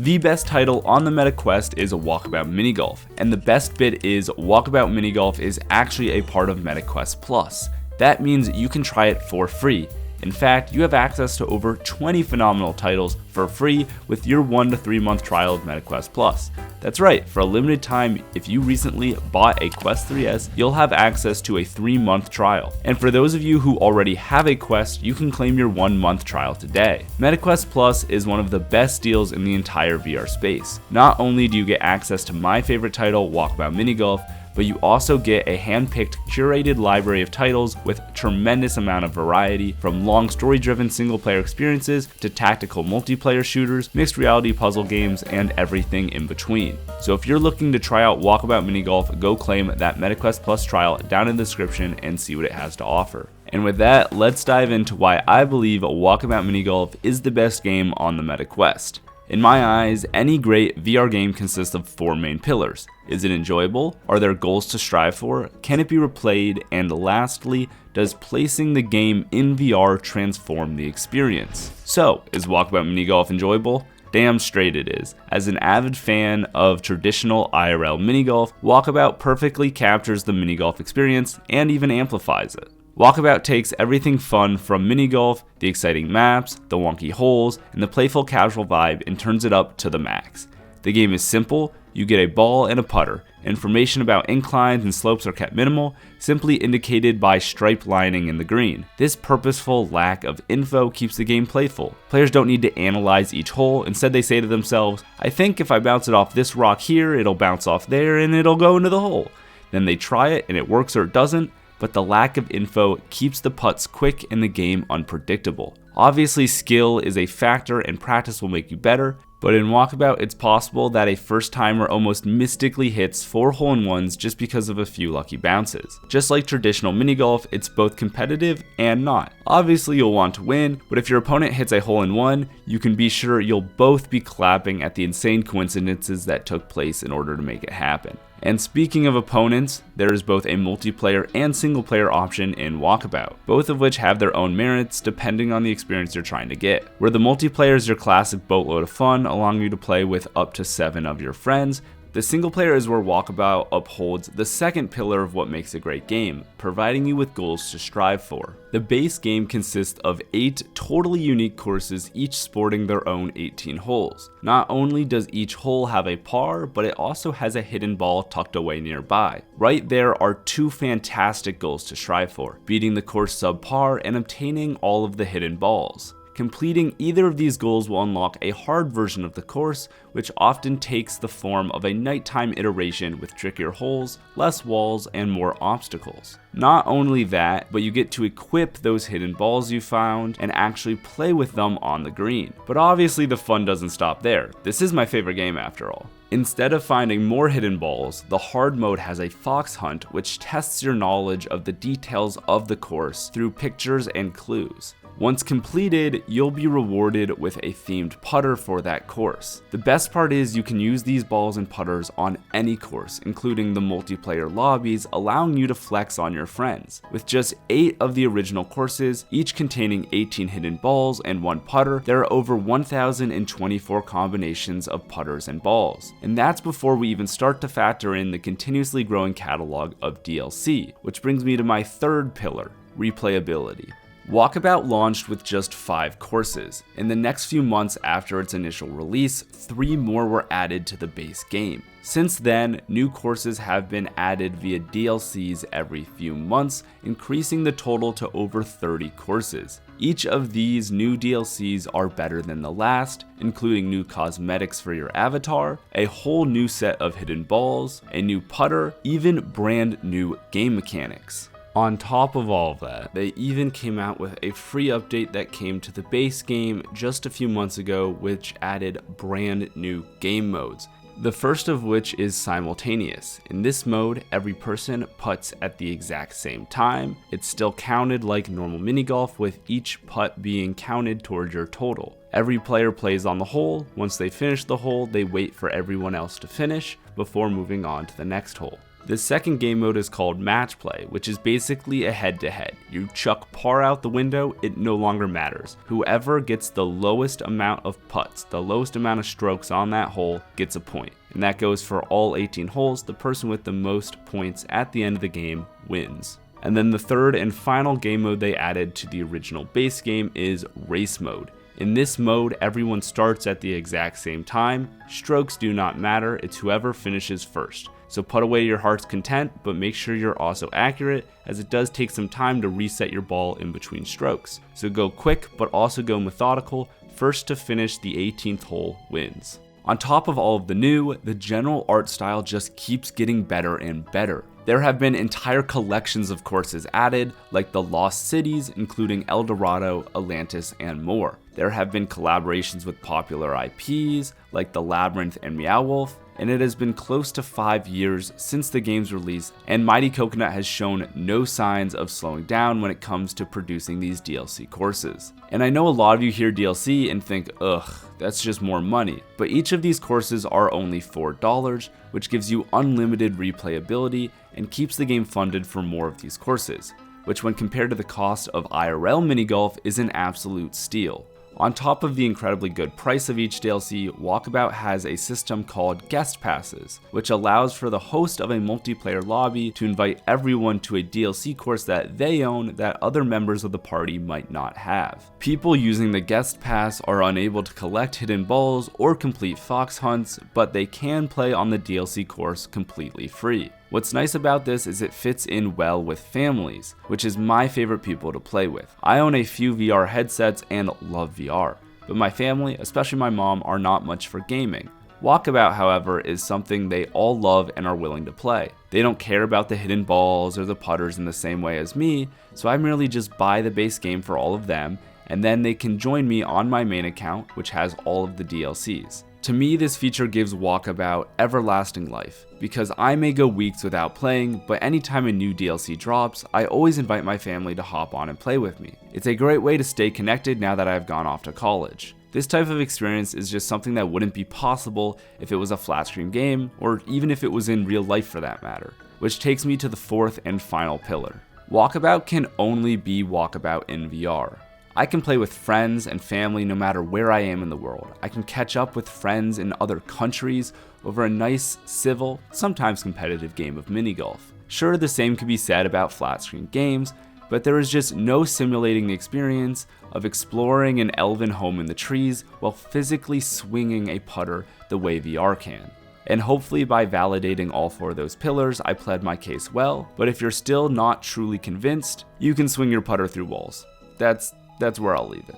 The best title on the Meta Quest is Walkabout Mini Golf, and the best bit is Walkabout Mini Golf is actually a part of Meta Quest Plus. That means you can try it for free. In fact, you have access to over 20 phenomenal titles for free with your 1 to 3 month trial of MetaQuest Plus. That's right, for a limited time, if you recently bought a Quest 3S, you'll have access to a 3-month trial. And for those of you who already have a Quest, you can claim your 1-month trial today. MetaQuest Plus is one of the best deals in the entire VR space. Not only do you get access to my favorite title, Walkabout Mini Golf, but you also get a hand-picked, curated library of titles with tremendous amount of variety, from long story-driven single-player experiences to tactical multiplayer shooters, mixed reality puzzle games, and everything in between. So if you're looking to try out Walkabout Mini Golf, go claim that MetaQuest Plus trial down in the description and see what it has to offer. And with that, let's dive into why I believe Walkabout Mini Golf is the best game on the Meta Quest. In my eyes, any great VR game consists of 4 main pillars. Is it enjoyable? Are there goals to strive for? Can it be replayed? And lastly, does placing the game in VR transform the experience? So, is Walkabout Mini Golf enjoyable? Damn straight it is. As an avid fan of traditional IRL mini golf, Walkabout perfectly captures the mini golf experience and even amplifies it. Walkabout takes everything fun from mini golf, the exciting maps, the wonky holes, and the playful casual vibe and turns it up to the max. The game is simple, you get a ball and a putter. Information about inclines and slopes are kept minimal, simply indicated by stripe lining in the green. This purposeful lack of info keeps the game playful. Players don't need to analyze each hole, instead they say to themselves, I think if I bounce it off this rock here, it'll bounce off there and it'll go into the hole. Then they try it and it works or it doesn't, but the lack of info keeps the putts quick and the game unpredictable. Obviously, skill is a factor and practice will make you better, but in Walkabout, it's possible that a first-timer almost mystically hits 4 hole-in-ones just because of a few lucky bounces. Just like traditional mini golf, it's both competitive and not. Obviously, you'll want to win, but if your opponent hits a hole-in-one, you can be sure you'll both be clapping at the insane coincidences that took place in order to make it happen. And speaking of opponents, there is both a multiplayer and single player option in Walkabout, both of which have their own merits depending on the experience you're trying to get. Where the multiplayer is your classic boatload of fun, allowing you to play with up to 7 of your friends, the single player is where Walkabout upholds the second pillar of what makes a great game, providing you with goals to strive for. The base game consists of 8 totally unique courses, each sporting their own 18 holes. Not only does each hole have a par, but it also has a hidden ball tucked away nearby. Right there are 2 fantastic goals to strive for, beating the course subpar and obtaining all of the hidden balls. Completing either of these goals will unlock a hard version of the course, which often takes the form of a nighttime iteration with trickier holes, less walls, and more obstacles. Not only that, but you get to equip those hidden balls you found and actually play with them on the green. But obviously the fun doesn't stop there. This is my favorite game after all. Instead of finding more hidden balls, the hard mode has a fox hunt which tests your knowledge of the details of the course through pictures and clues. Once completed, you'll be rewarded with a themed putter for that course. The best part is you can use these balls and putters on any course, including the multiplayer lobbies, allowing you to flex on your friends. With just 8 of the original courses, each containing 18 hidden balls and 1 putter, there are over 1,024 combinations of putters and balls. And that's before we even start to factor in the continuously growing catalog of DLC, which brings me to my third pillar, replayability. Walkabout launched with just 5 courses. In the next few months after its initial release, 3 more were added to the base game. Since then, new courses have been added via DLCs every few months, increasing the total to over 30 courses. Each of these new DLCs are better than the last, including new cosmetics for your avatar, a whole new set of hidden balls, a new putter, even brand new game mechanics. On top of all of that, they even came out with a free update that came to the base game just a few months ago, which added brand new game modes. The first of which is simultaneous. In this mode, every person putts at the exact same time. It's still counted like normal mini golf, with each putt being counted towards your total. Every player plays on the hole. Once they finish the hole, they wait for everyone else to finish before moving on to the next hole. The second game mode is called Match Play, which is basically a head-to-head. You chuck par out the window, it no longer matters. Whoever gets the lowest amount of putts, the lowest amount of strokes on that hole, gets a point. And that goes for all 18 holes. The person with the most points at the end of the game wins. And then the third and final game mode they added to the original base game is Race Mode. In this mode, everyone starts at the exact same time. Strokes do not matter, it's whoever finishes first. So put away your heart's content, but make sure you're also accurate, as it does take some time to reset your ball in between strokes. So go quick, but also go methodical. First to finish the 18th hole wins. On top of all of the new, the general art style just keeps getting better and better. There have been entire collections of courses added, like the Lost Cities, including El Dorado, Atlantis, and more. There have been collaborations with popular IPs, like the Labyrinth and Meow Wolf, and it has been close to 5 years since the game's release, and Mighty Coconut has shown no signs of slowing down when it comes to producing these DLC courses. And I know a lot of you hear DLC and think, ugh, that's just more money, but each of these courses are only $4, which gives you unlimited replayability and keeps the game funded for more of these courses, which when compared to the cost of IRL mini golf is an absolute steal. On top of the incredibly good price of each DLC, Walkabout has a system called Guest Passes, which allows for the host of a multiplayer lobby to invite everyone to a DLC course that they own that other members of the party might not have. People using the Guest Pass are unable to collect hidden balls or complete fox hunts, but they can play on the DLC course completely free. What's nice about this is it fits in well with families, which is my favorite people to play with. I own a few VR headsets and love VR, but my family, especially my mom, are not much for gaming. Walkabout, however, is something they all love and are willing to play. They don't care about the hidden balls or the putters in the same way as me, so I merely just buy the base game for all of them, and then they can join me on my main account, which has all of the DLCs. To me, this feature gives Walkabout everlasting life, because I may go weeks without playing, but anytime a new DLC drops, I always invite my family to hop on and play with me. It's a great way to stay connected now that I've gone off to college. This type of experience is just something that wouldn't be possible if it was a flat screen game, or even if it was in real life for that matter. Which takes me to the fourth and final pillar. Walkabout can only be Walkabout in VR. I can play with friends and family no matter where I am in the world. I can catch up with friends in other countries over a nice, civil, sometimes competitive game of mini golf. Sure, the same could be said about flat screen games, but there is just no simulating the experience of exploring an elven home in the trees while physically swinging a putter the way VR can. And hopefully by validating all four of those pillars, I pled my case well, but if you're still not truly convinced, you can swing your putter through walls. That's where I'll leave it.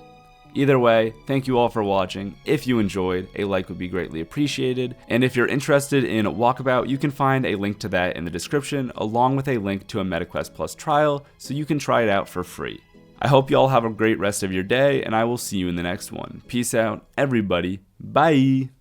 Either way, thank you all for watching. If you enjoyed, a like would be greatly appreciated. And if you're interested in Walkabout, you can find a link to that in the description, along with a link to a MetaQuest Plus trial, so you can try it out for free. I hope you all have a great rest of your day, and I will see you in the next one. Peace out, everybody. Bye!